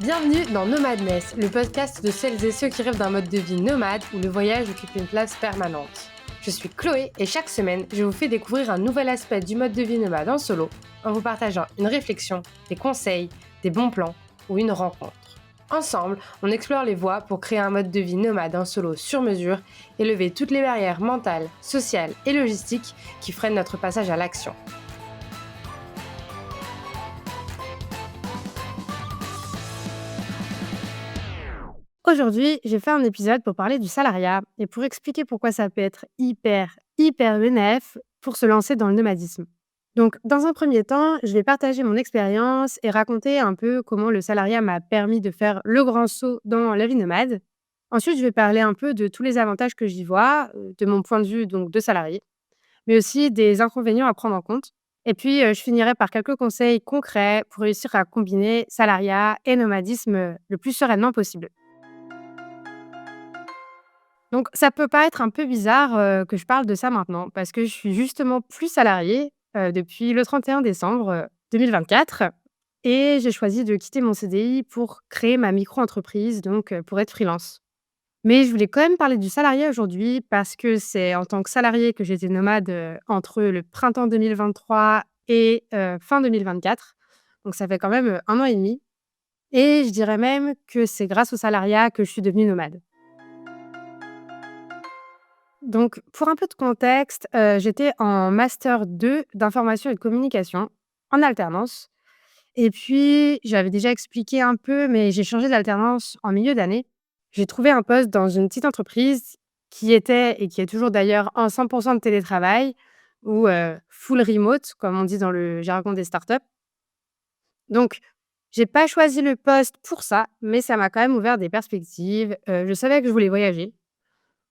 Bienvenue dans Nomadness, le podcast de celles et ceux qui rêvent d'un mode de vie nomade où le voyage occupe une place permanente. Je suis Chloé et chaque semaine, je vous fais découvrir un nouvel aspect du mode de vie nomade en solo, en vous partageant une réflexion, des conseils, des bons plans ou une rencontre. Ensemble, on explore les voies pour créer un mode de vie nomade en solo sur mesure et lever toutes les barrières mentales, sociales et logistiques qui freinent notre passage à l'action. Aujourd'hui, j'ai fait un épisode pour parler du salariat et pour expliquer pourquoi ça peut être hyper bénéf pour se lancer dans le nomadisme. Donc, dans un premier temps, je vais partager mon expérience et raconter un peu comment le salariat m'a permis de faire le grand saut dans la vie nomade. Ensuite, je vais parler un peu de tous les avantages que j'y vois, de mon point de vue donc de salarié, mais aussi des inconvénients à prendre en compte. Et puis, je finirai par quelques conseils concrets pour réussir à combiner salariat et nomadisme le plus sereinement possible. Donc ça peut paraître un peu bizarre, que je parle de ça maintenant parce que je suis justement plus salariée, depuis le 31 décembre, 2024 et j'ai choisi de quitter mon CDI pour créer ma micro-entreprise, donc pour être freelance. Mais je voulais quand même parler du salariat aujourd'hui parce que c'est en tant que salariée que j'étais nomade, entre le printemps 2023 et fin 2024. Donc ça fait quand même, 1 an et demi et je dirais même que c'est grâce au salariat que je suis devenue nomade. Donc, pour un peu de contexte, j'étais en master 2 d'information et de communication, en alternance et puis j'avais déjà expliqué un peu, mais j'ai changé d'alternance en milieu d'année. J'ai trouvé un poste dans une petite entreprise qui était et qui est toujours d'ailleurs en 100 de télétravail ou, full remote comme on dit dans le jargon des startups. Donc, j'ai pas choisi le poste pour ça, mais ça m'a quand même ouvert des perspectives. Je savais que je voulais voyager.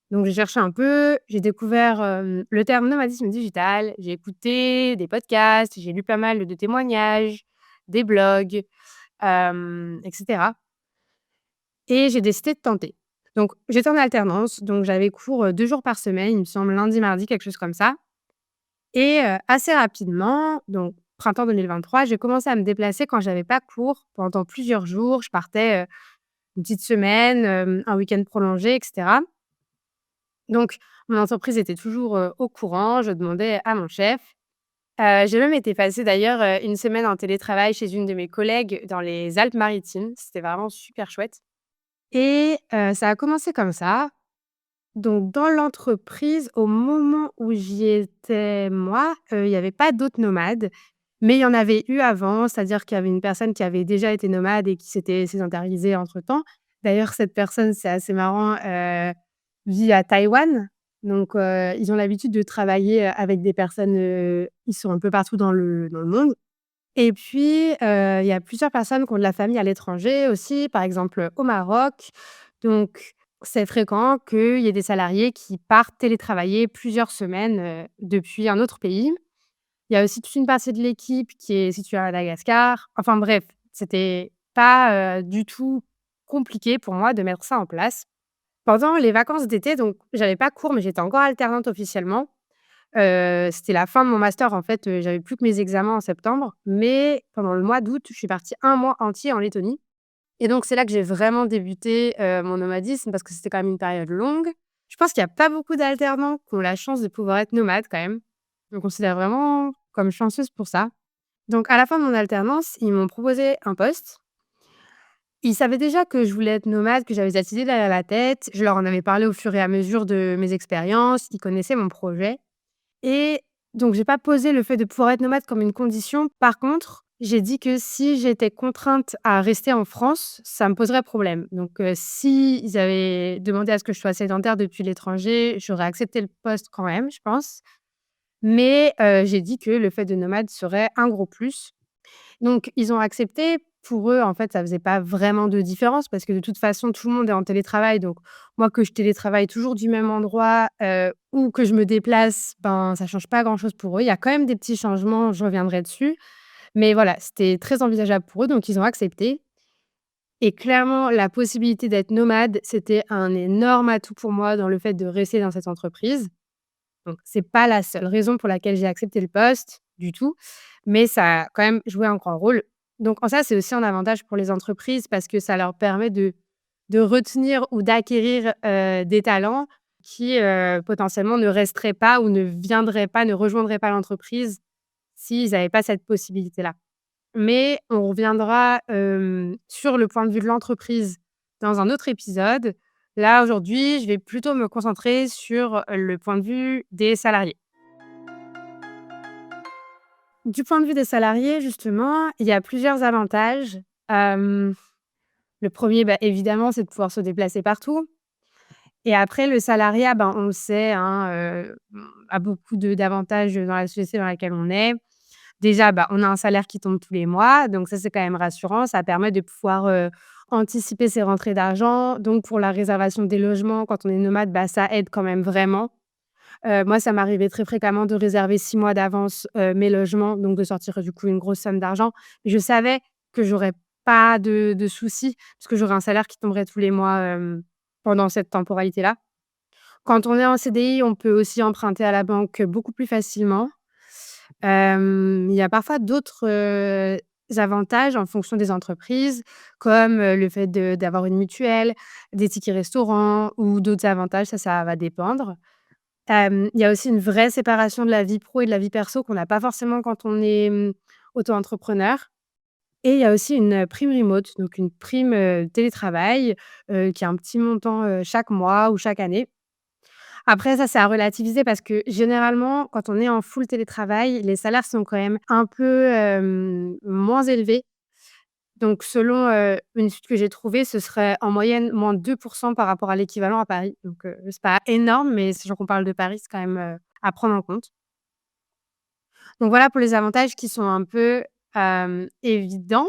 Donc j'ai cherché un peu, j'ai découvert, le terme nomadisme digital, j'ai écouté des podcasts, j'ai lu pas mal de témoignages, des blogs, et cetera et j'ai décidé de tenter. Donc j'étais en alternance, donc j'avais cours, 2 jours par semaine, il me semble lundi, mardi, quelque chose comme ça et assez rapidement, donc printemps 2023, j'ai commencé à me déplacer quand j'avais pas cours pendant plusieurs jours. Je partais, une petite semaine, un week-end prolongé et cetera. Donc mon entreprise était toujours, au courant, je demandais à mon chef. J'ai même été passer d'ailleurs, 1 semaine en télétravail chez une de mes collègues dans les Alpes-Maritimes. C'était vraiment super chouette et ça a commencé comme ça. Donc dans l'entreprise, au moment où j'y étais moi, il y avait pas d'autres nomades, mais il y en avait eu avant. C'est-à-dire qu'il y avait une personne qui avait déjà été nomade et qui s'était sédentarisée entre-temps. D'ailleurs cette personne, c'est assez marrant, vit à Taïwan. Donc ils ont l'habitude de travailler, avec des personnes, ils sont un peu partout dans le monde et puis, il y a plusieurs personnes qui ont de la famille à l'étranger aussi, par exemple, au Maroc. Donc c'est fréquent qu'il y ait des salariés qui partent télétravailler plusieurs semaines, depuis un autre pays. Il y a aussi toute une partie de l'équipe qui est située à Madagascar. Enfin bref, c'était pas, du tout compliqué pour moi de mettre ça en place. Pendant les vacances d'été, donc j'avais pas cours, mais j'étais encore alternante officiellement. C'était la fin de mon master en fait, j'avais plus que mes examens en septembre, mais pendant le mois d'août, je suis partie un mois entier en Lettonie et donc c'est là que j'ai vraiment débuté, mon nomadisme parce que c'était quand même une période longue. Je pense qu'il y a pas beaucoup d'alternants qui ont la chance de pouvoir être nomades quand même. Je me considère vraiment comme chanceuse pour ça. Donc à la fin de mon alternance, ils m'ont proposé un poste. Ils savaient déjà que je voulais être nomade, que j'avais cette idée derrière la tête. Je leur en avais parlé au fur et à mesure de mes expériences. Ils connaissaient mon projet et donc j'ai pas posé le fait de pouvoir être nomade comme une condition. Par contre, j'ai dit que si j'étais contrainte à rester en France, ça me poserait problème. Donc s'ils avaient demandé à ce que je sois sédentaire depuis l'étranger, j'aurais accepté le poste quand même, je pense. Mais j'ai dit que le fait de nomade serait un gros plus. Donc ils ont accepté. Pour eux, en fait, ça faisait pas vraiment de différence parce que de toute façon, tout le monde est en télétravail. Donc moi, que je télétravaille toujours du même endroit, ou que je me déplace, ben, ça change pas grand-chose pour eux. Il y a quand même des petits changements, je reviendrai dessus. Mais voilà, c'était très envisageable pour eux, donc ils ont accepté et clairement, la possibilité d'être nomade, c'était un énorme atout pour moi dans le fait de rester dans cette entreprise. Donc c'est pas la seule raison pour laquelle j'ai accepté le poste du tout, mais ça a quand même joué un grand rôle. Donc en ça, c'est aussi un avantage pour les entreprises parce que ça leur permet de retenir ou d'acquérir, des talents qui, potentiellement ne resteraient pas ou ne viendraient pas, ne rejoindraient pas l'entreprise s'ils n'avaient pas cette possibilité-là. Mais on reviendra, sur le point de vue de l'entreprise dans un autre épisode. Là, aujourd'hui, je vais plutôt me concentrer sur le point de vue des salariés. Du point de vue des salariés, justement, il y a plusieurs avantages. Hem, le premier, bah, évidemment, c'est de pouvoir se déplacer partout et après le salariat, ben, on le sait, hein, a beaucoup de d'avantages dans la société dans laquelle on est. Déjà, bah, on a un salaire qui tombe tous les mois, donc ça, c'est quand même rassurant. Ça permet de pouvoir, anticiper ses rentrées d'argent. Donc pour la réservation des logements, quand on est nomade, bah, ça aide quand même vraiment. Moi, ça m'arrivait très fréquemment de réserver 6 mois d'avance, mes logements, donc de sortir, du coup, une grosse somme d'argent. Je savais que j'aurais pas de soucis, parce que j'aurais un salaire qui tomberait tous les mois, pendant cette temporalité-là. Quand on est en CDI, on peut aussi emprunter à la banque beaucoup plus facilement. Il y a parfois d'autres, avantages en fonction des entreprises, comme, le fait d'avoir une mutuelle, des tickets restaurants ou d'autres avantages, ça va dépendre. Il y a aussi une vraie séparation de la vie pro et de la vie perso qu'on n'a pas forcément quand on est, auto-entrepreneur et il y a aussi une, prime remote, donc une prime, télétravail, qui a un petit montant, chaque mois ou chaque année. Après ça, c'est à relativiser parce que généralement, quand on est en full télétravail, les salaires sont quand même un peu, moins élevés. Donc selon, une étude que j'ai trouvée, ce serait en moyenne moins 2% par rapport à l'équivalent à Paris. Donc, c'est pas énorme, mais sachant qu'on parle de Paris, c'est quand même, à prendre en compte. Donc voilà pour les avantages qui sont un peu, évidents.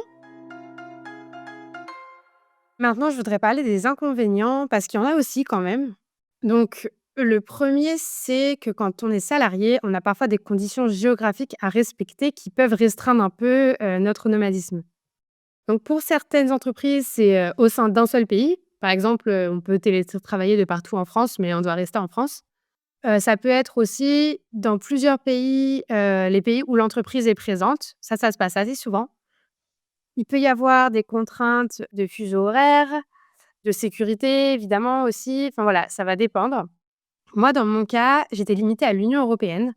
Maintenant, je voudrais parler des inconvénients parce qu'il y en a aussi quand même. Donc, le premier, c'est que quand on est salarié, on a parfois des conditions géographiques à respecter qui peuvent restreindre un peu, notre nomadisme. Donc pour certaines entreprises, c'est, au sein d'un seul pays. Par exemple, on peut télétravailler de partout en France, mais on doit rester en France. Ça peut être aussi dans plusieurs pays, les pays où l'entreprise est présente. Ça se passe assez souvent. Il peut y avoir des contraintes de fuseau horaire, de sécurité évidemment aussi, enfin voilà, ça va dépendre. Moi, dans mon cas, j'étais limitée à l'Union européenne.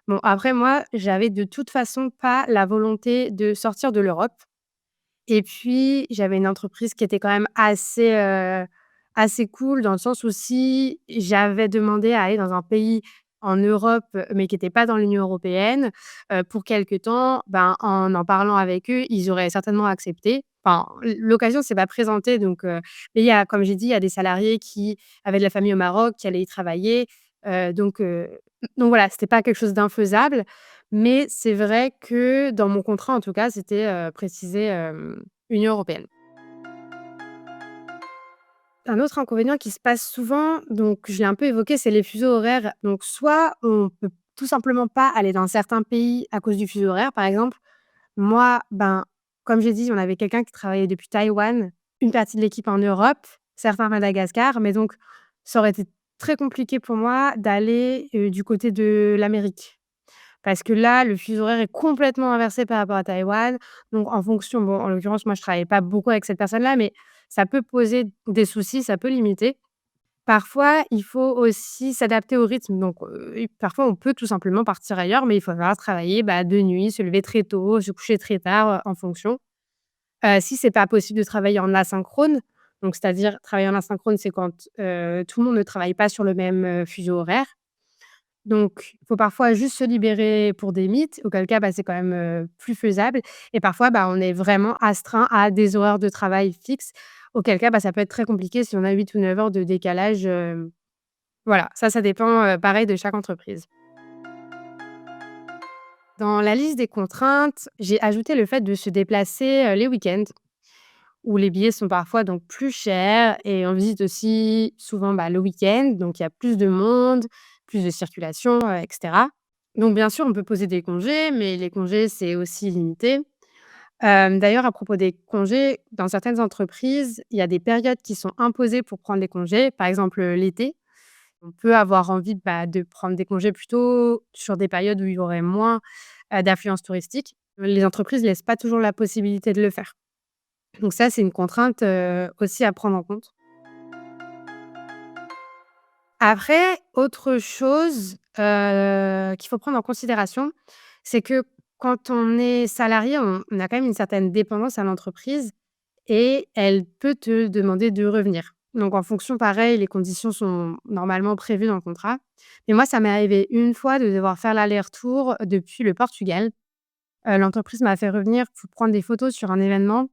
Bon, après moi, j'avais de toute façon pas la volonté de sortir de l'Europe et puis j'avais une entreprise qui était quand même assez cool dans le sens où si j'avais demandé à aller dans un pays en Europe, mais qui était pas dans l'Union européenne, pour quelque temps, ben, en parlant avec eux, ils auraient certainement accepté. Enfin, l'occasion s'est pas présentée donc mais il y a comme j'ai dit, il y a des salariés qui avaient de la famille au Maroc, qui allaient y travailler, donc voilà, c'était pas quelque chose d'infaisable, mais c'est vrai que dans mon contrat, en tout cas, c'était, précisé, Union européenne. Un autre inconvénient qui se passe souvent, donc je l'ai un peu évoqué, c'est les fuseaux horaires. Donc soit on peut tout simplement pas aller dans certains pays à cause du fuseau horaire. Par exemple, moi, ben, comme j'ai dit, on avait quelqu'un qui travaillait depuis Taïwan, une partie de l'équipe en Europe, certains à Madagascar, mais donc ça aurait été très compliqué pour moi d'aller, du côté de l'Amérique. Parce que là, le fuseau horaire est complètement inversé par rapport à Taïwan. Donc en fonction bon, en l'occurrence, moi, je travaillais pas beaucoup avec cette personne-là, mais ça peut poser des soucis, ça peut limiter. Parfois, il faut aussi s'adapter au rythme. Donc, parfois, on peut tout simplement partir ailleurs, mais il faut falloir travailler, bah, de nuit, se lever très tôt, se coucher très tard, en fonction. Si c'est pas possible de travailler en asynchrone, donc c'est-à-dire travailler en asynchrone, c'est quand, tout le monde ne travaille pas sur le même, fuseau horaire. Donc, il faut parfois juste se libérer pour des mythes, auquel cas, bah, c'est quand même, plus faisable et parfois, bah, on est vraiment astreint à des horaires de travail fixes, auquel cas, bah, ça peut être très compliqué si on a 8 ou 9 heures de décalage, voilà, ça dépend, pareil de chaque entreprise. Dans la liste des contraintes, j'ai ajouté le fait de se déplacer, les week-ends où les billets sont parfois donc plus chers et on visite aussi souvent, bah, le week-end, donc il y a plus de monde, plus de circulation, et cetera. Donc bien sûr, on peut poser des congés, mais les congés, c'est aussi limité. D'ailleurs, à propos des congés, dans certaines entreprises, il y a des périodes qui sont imposées pour prendre des congés, par exemple, l'été. On peut avoir envie, de prendre des congés plutôt sur des périodes où il y aurait moins, d'affluence touristique. Les entreprises laissent pas toujours la possibilité de le faire. Donc ça, c'est une contrainte, aussi à prendre en compte. Après, autre chose, qu'il faut prendre en considération, c'est que quand on est salarié, on a quand même une certaine dépendance à l'entreprise et elle peut te demander de revenir. Donc en fonction, pareil, les conditions sont normalement prévues dans le contrat. Mais moi, ça m'est arrivé une fois de devoir faire l'aller-retour depuis le Portugal. L'entreprise m'a fait revenir pour prendre des photos sur un événement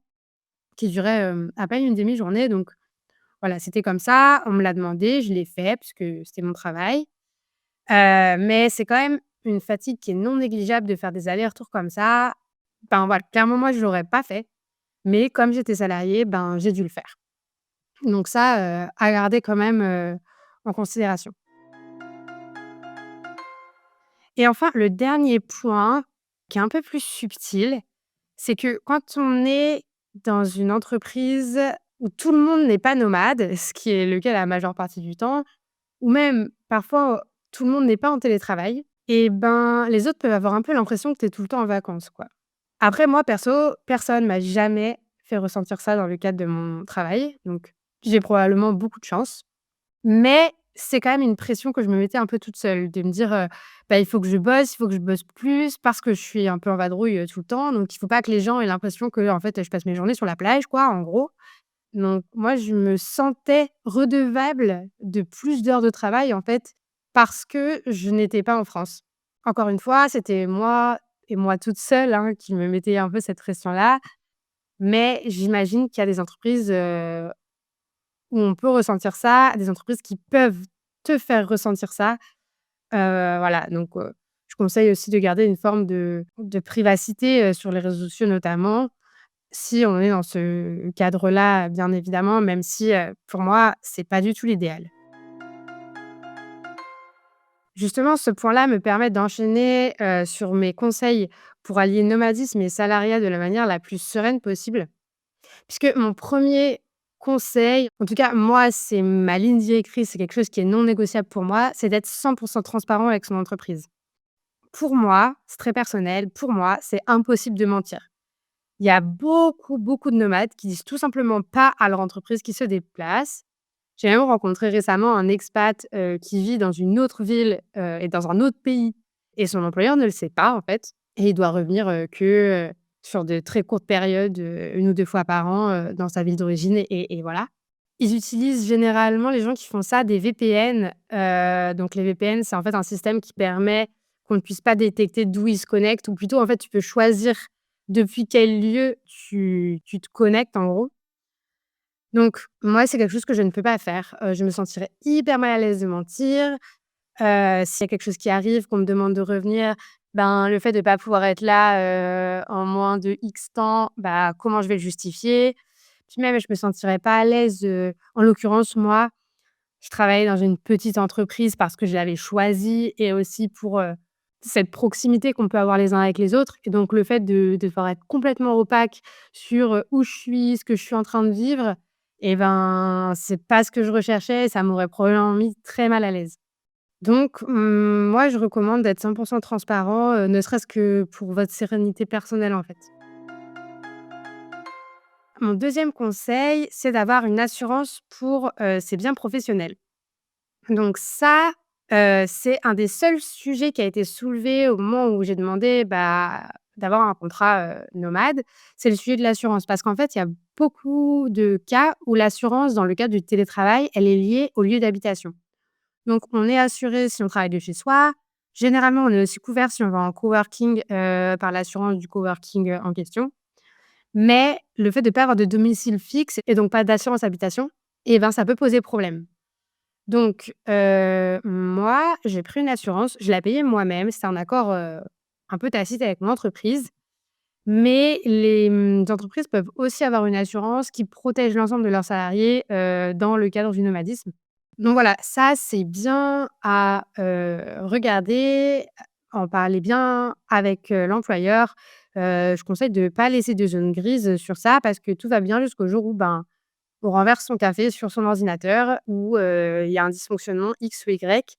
qui durait, à peine une demi-journée. Donc voilà, c'était comme ça, on me l'a demandé, je l'ai fait parce que c'était mon travail. Mais c'est quand même une fatigue qui est non négligeable de faire des allers-retours comme ça. Ben, voilà, clairement, moi, je l'aurais pas fait, mais comme j'étais salariée, ben, j'ai dû le faire. Donc ça, à garder quand même, en considération. Et enfin, le dernier point, qui est un peu plus subtil, c'est que quand on est dans une entreprise où tout le monde n'est pas nomade, ce qui est le cas la majeure partie du temps, ou même parfois, tout le monde n'est pas en télétravail et ben, les autres peuvent avoir un peu l'impression que tu es tout le temps en vacances, quoi. Après moi perso, personne m'a jamais fait ressentir ça dans le cadre de mon travail, donc j'ai probablement beaucoup de chance. Mais c'est quand même une pression que je me mettais un peu toute seule, de me dire, «Il faut que je bosse, il faut que je bosse plus parce que je suis un peu en vadrouille, tout le temps, donc il faut pas que les gens aient l'impression que en fait, je passe mes journées sur la plage, quoi, en gros». Donc moi, je me sentais redevable de plus d'heures de travail, en fait, parce que je n'étais pas en France. Encore une fois, c'était moi et moi toute seule, hein, qui me mettais un peu cette pression-là, mais j'imagine qu'il y a des entreprises, où on peut ressentir ça, des entreprises qui peuvent te faire ressentir ça. Voilà, donc je conseille aussi de garder une forme de privacité, sur les réseaux sociaux notamment, si on est dans ce cadre-là, bien évidemment, même si, pour moi, c'est pas du tout l'idéal. Justement, ce point-là me permet d'enchaîner, sur mes conseils pour allier nomadisme et salariat de la manière la plus sereine possible. Puisque mon premier conseil, en tout cas, moi, c'est ma ligne directrice, c'est quelque chose qui est non négociable pour moi, c'est d'être 100 transparent avec son entreprise. Pour moi, c'est très personnel, pour moi, c'est impossible de mentir. Il y a beaucoup, beaucoup de nomades qui disent tout simplement pas à leur entreprise qu'ils se déplacent. J'ai même rencontré récemment un expat, qui vit dans une autre ville, et dans un autre pays et son employeur ne le sait pas, en fait et il doit revenir, sur de très courtes périodes, 1 ou 2 fois par an, dans sa ville d'origine et voilà. Ils utilisent généralement, les gens qui font ça, des VPN. Donc les VPN, c'est en fait un système qui permet qu'on ne puisse pas détecter d'où ils se connectent ou plutôt, en fait, tu peux choisir depuis quel lieu tu te connectes, en gros. Donc moi, c'est quelque chose que je ne peux pas faire. Je me sentirais hyper mal à l'aise de mentir. S'il y a quelque chose qui arrive, qu'on me demande de revenir, ben, le fait de pas pouvoir être là, en moins de X temps, bah, comment je vais le justifier? Puis même, je me sentirais pas à l'aise, en l'occurrence, moi, je travaillais dans une petite entreprise parce que je l'avais choisie et aussi pour, cette proximité qu'on peut avoir les uns avec les autres et donc le fait de devoir être complètement opaque sur, où je suis, ce que je suis en train de vivre et ben, c'est pas ce que je recherchais et ça m'aurait probablement mis très mal à l'aise. Donc moi, je recommande d'être 100 transparent, ne serait-ce que pour votre sérénité personnelle, en fait. Mon deuxième conseil, c'est d'avoir une assurance pour, ses biens professionnels. Donc ça, c'est un des seuls sujets qui a été soulevé au moment où j'ai demandé, d'avoir un contrat, nomade, c'est le sujet de l'assurance. Parce qu'en fait, il y a beaucoup de cas où l'assurance, dans le cadre du télétravail, elle est liée au lieu d'habitation. Donc on est assuré si on travaille de chez soi. Généralement, on est aussi couvert si on va en coworking, par l'assurance du coworking, en question. Mais le fait de pas avoir de domicile fixe et donc pas d'assurance habitation et ben, ça peut poser problème. Donc moi, j'ai pris une assurance, je l'ai payée moi-même, c'était un accord, un peu tacite avec mon entreprise. Mais les, entreprises peuvent aussi avoir une assurance qui protège l'ensemble de leurs salariés, dans le cadre du nomadisme. Donc voilà, ça, c'est bien à, regarder, en parler bien avec, l'employeur. Je conseille de ne pas laisser de zone grise, sur ça parce que tout va bien jusqu'au jour où, ben, on renverse son café sur son ordinateur ou il y a un dysfonctionnement X ou Y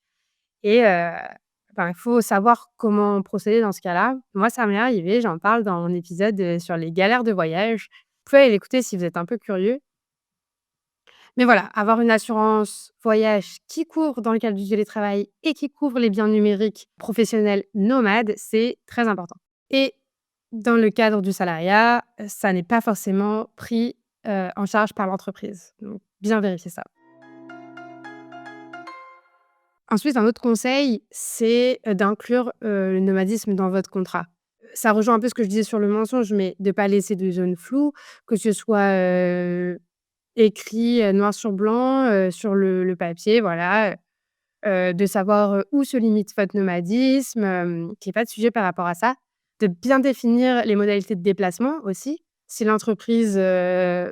et il faut savoir comment procéder dans ce cas-là. Moi, ça m'est arrivé, j'en parle dans mon épisode, sur les galères de voyage. Vous pouvez aller l'écouter si vous êtes un peu curieux. Mais voilà, avoir une assurance voyage qui couvre dans le cadre du télétravail et qui couvre les biens numériques professionnels nomades, c'est très important. Et dans le cadre du salariat, ça n'est pas forcément pris, en charge par l'entreprise. Donc bien vérifier ça. Ensuite, un autre conseil, c'est, d'inclure, le nomadisme dans votre contrat. Ça rejoint un peu ce que je disais sur le mensonge, mais de pas laisser de zones floues, que ce soit, écrit, noir sur blanc, sur le papier, voilà, de savoir, où se limite votre nomadisme, qu'il y ait pas de sujet par rapport à ça. De bien définir les modalités de déplacement aussi. Si l'entreprise,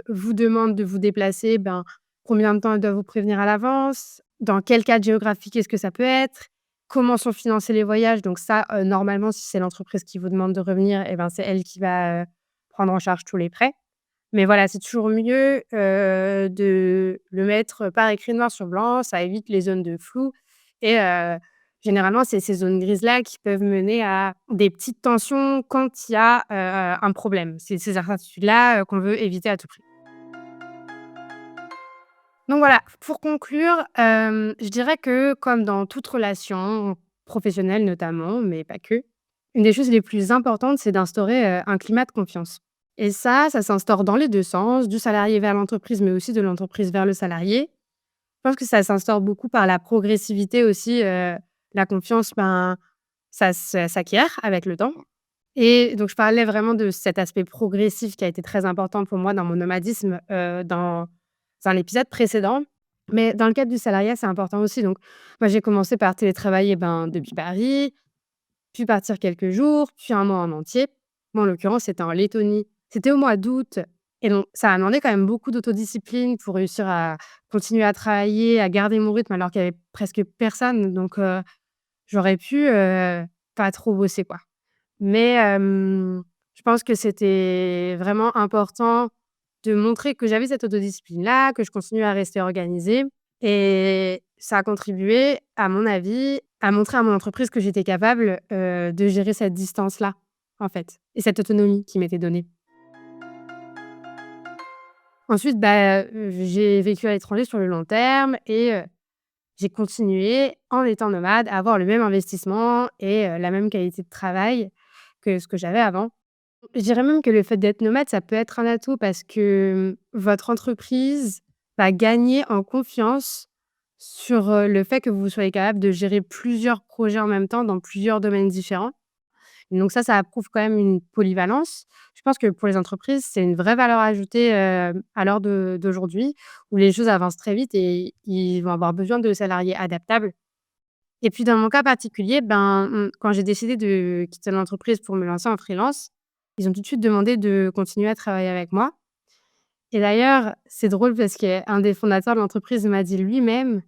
vous demande de vous déplacer, ben, combien de temps elle doit vous prévenir à l'avance? Dans quel cadre géographique est-ce que ça peut être? Comment sont financés les voyages? Donc ça, normalement, si c'est l'entreprise qui vous demande de revenir et ben, c'est elle qui va, prendre en charge tous les frais. Mais voilà, c'est toujours mieux, de le mettre par écrit noir sur blanc, ça évite les zones de flou et généralement, c'est ces zones grises-là qui peuvent mener à des petites tensions quand il y a, un problème. C'est ces incertitudes-là, qu'on veut éviter à tout prix. Donc voilà, pour conclure, je dirais que comme dans toute relation professionnelle notamment, mais pas que, une des choses les plus importantes, c'est d'instaurer, un climat de confiance. Et ça s'instaure dans les 2 sens, du salarié vers l'entreprise, mais aussi de l'entreprise vers le salarié. Je pense que ça s'instaure beaucoup par la progressivité aussi, la confiance, ben, ça s'acquiert avec le temps et donc je parlais vraiment de cet aspect progressif qui a été très important pour moi dans mon nomadisme, dans un épisode précédent. Mais dans le cadre du salariat, c'est important aussi. Donc moi, j'ai commencé par télétravailler, ben, depuis Paris, puis partir quelques jours, puis un mois en entier. Moi, en l'occurrence, c'était en Lettonie. C'était au mois d'août et donc ça a demandé quand même beaucoup d'autodiscipline pour réussir à continuer à travailler, à garder mon rythme alors qu'il y avait presque personne. Donc j'aurais pu, pas trop bosser, quoi. Mais je pense que c'était vraiment important de montrer que j'avais cette autodiscipline-là, que je continuais à rester organisée et ça a contribué, à mon avis, à montrer à mon entreprise que j'étais capable, de gérer cette distance-là, en fait et cette autonomie qui m'était donnée. Ensuite, bah, j'ai vécu à l'étranger sur le long terme et j'ai continué, en étant nomade, à avoir le même investissement et la même qualité de travail que ce que j'avais avant. Je dirais même que le fait d'être nomade, ça peut être un atout parce que, votre entreprise va gagner en confiance sur, le fait que vous soyez capable de gérer plusieurs projets en même temps dans plusieurs domaines différents. Donc ça prouve quand même une polyvalence. Je pense que pour les entreprises, c'est une vraie valeur ajoutée, à l'heure d'aujourd'hui où les choses avancent très vite et ils vont avoir besoin de salariés adaptables. Et puis dans mon cas particulier, ben, quand j'ai décidé de quitter l'entreprise pour me lancer en freelance, ils ont tout de suite demandé de continuer à travailler avec moi. Et d'ailleurs, c'est drôle parce qu'un des fondateurs de l'entreprise m'a dit lui-même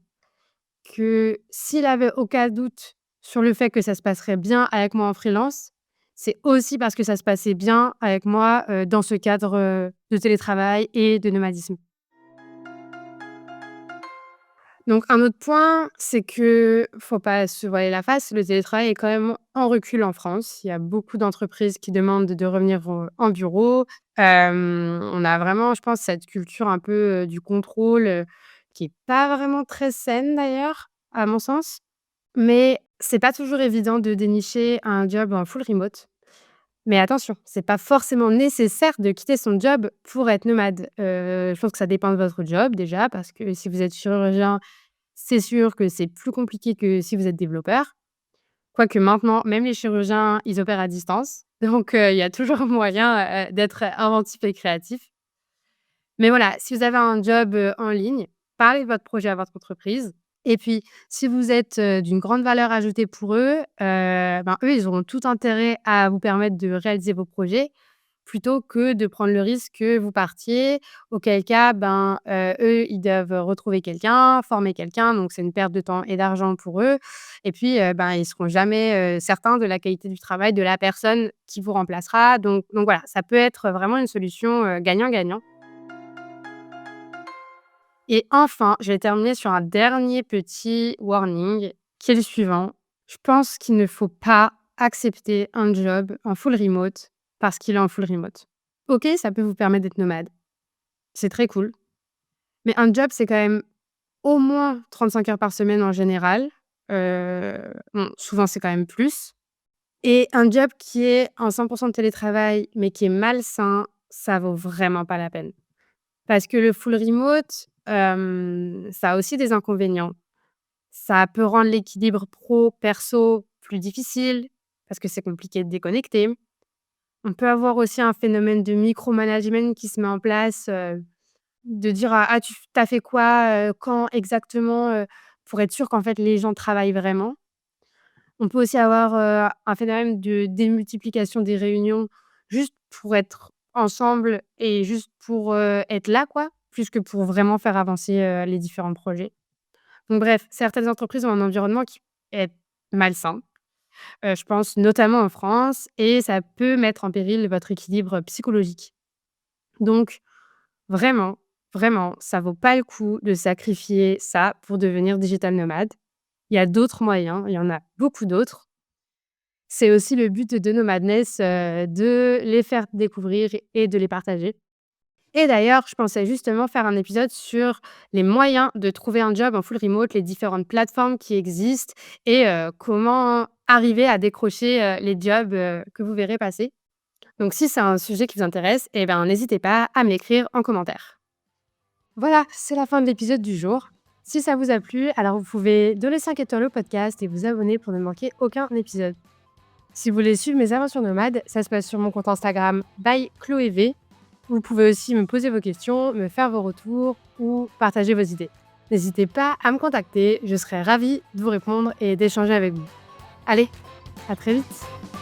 que s'il avait aucun doute sur le fait que ça se passerait bien avec moi en freelance, c'est aussi parce que ça se passait bien avec moi, dans ce cadre, de télétravail et de nomadisme. Donc un autre point, c'est que faut pas se voiler la face, le télétravail est quand même en recul en France. Il y a beaucoup d'entreprises qui demandent de revenir en bureau. On a vraiment, je pense, cette culture un peu, du contrôle, qui est pas vraiment très saine d'ailleurs, à mon sens. Mais c'est pas toujours évident de dénicher un job en full remote. Mais attention, c'est pas forcément nécessaire de quitter son job pour être nomade. Je pense que ça dépend de votre job déjà, parce que si vous êtes chirurgien, c'est sûr que c'est plus compliqué que si vous êtes développeur. Quoique maintenant, même les chirurgiens, ils opèrent à distance. Donc il y a toujours moyen, d'être inventif et créatif. Mais voilà, si vous avez un job, en ligne, parlez de votre projet à votre entreprise et puis si vous êtes, d'une grande valeur ajoutée pour eux, ben, eux, ils auront tout intérêt à vous permettre de réaliser vos projets, plutôt que de prendre le risque que vous partiez, auquel cas, ben, eux, ils doivent retrouver quelqu'un, former quelqu'un, donc c'est une perte de temps et d'argent pour eux et puis, ben, ils seront jamais, certains de la qualité du travail de la personne qui vous remplacera donc voilà, ça peut être vraiment une solution, gagnant-gagnant. Et enfin, je vais terminer sur un dernier petit warning qui est le suivant. Je pense qu'il ne faut pas accepter un job en full remote parce qu'il est en full remote. OK, ça peut vous permettre d'être nomade, c'est très cool, mais un job, c'est quand même au moins 35 heures par semaine en général. Bon, souvent, c'est quand même plus. Et un job qui est en 100 de télétravail, mais qui est malsain, ça vaut vraiment pas la peine. Parce que le full remote, ça a aussi des inconvénients. Ça peut rendre l'équilibre pro, perso plus difficile, parce que c'est compliqué de déconnecter. On peut avoir aussi un phénomène de micromanagement qui se met en place, de dire: «Ah, tu as fait quoi, quand exactement?» Pour être sûr qu'en fait les gens travaillent vraiment. On peut aussi avoir, un phénomène de démultiplication des réunions juste pour être ensemble et juste pour, être là quoi, plus que pour vraiment faire avancer, les différents projets. Donc bref, certaines entreprises ont un environnement qui est malsain, je pense notamment en France et ça peut mettre en péril votre équilibre psychologique. Donc vraiment, vraiment, ça vaut pas le coup de sacrifier ça pour devenir digital nomade. Il y a d'autres moyens, il y en a beaucoup d'autres. C'est aussi le but de No Madness, de les faire découvrir et de les partager. Et d'ailleurs, je pensais justement faire un épisode sur les moyens de trouver un job en full remote, les différentes plateformes qui existent et comment arriver à décrocher, les jobs, que vous verrez passer. Donc si c'est un sujet qui vous intéresse et ben, n'hésitez pas à m'écrire en commentaire. Voilà, c'est la fin de l'épisode du jour. Si ça vous a plu, alors vous pouvez donner 5 étoiles au podcast et vous abonner pour ne manquer aucun épisode. Si vous voulez suivre mes aventures nomades, ça se passe sur mon compte Instagram by Chloé V. Vous pouvez aussi me poser vos questions, me faire vos retours ou partager vos idées. N'hésitez pas à me contacter, je serai ravie de vous répondre et d'échanger avec vous. Allez, à très vite!